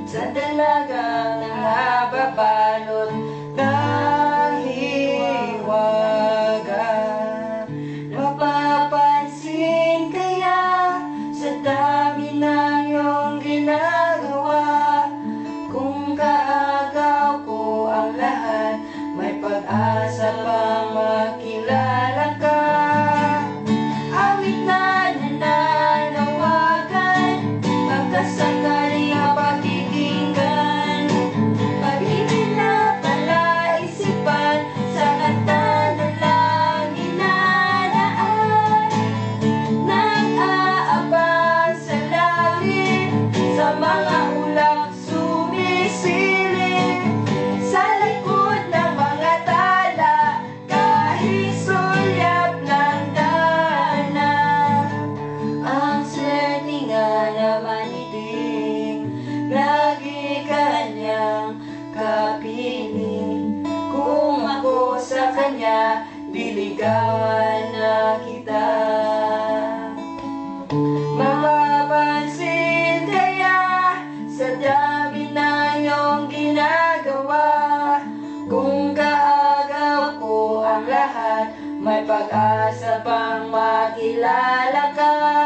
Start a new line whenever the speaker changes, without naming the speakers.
Sa dalagang nababalot ng hiwaga. Mapapansin kaya sa dami ng iyong ginagawa, kung kaagaw ko ang lahat, may pag-asa pang makilala ka. Awit na nananawagan, pagkasakali lagi kanyang kapiling. Kung ako sa kanya, diligawan na kita. Mapapansin kaya sa dami na iyong ginagawa, kung kaagaw ko ang lahat, may pag-asa pang makilala ka.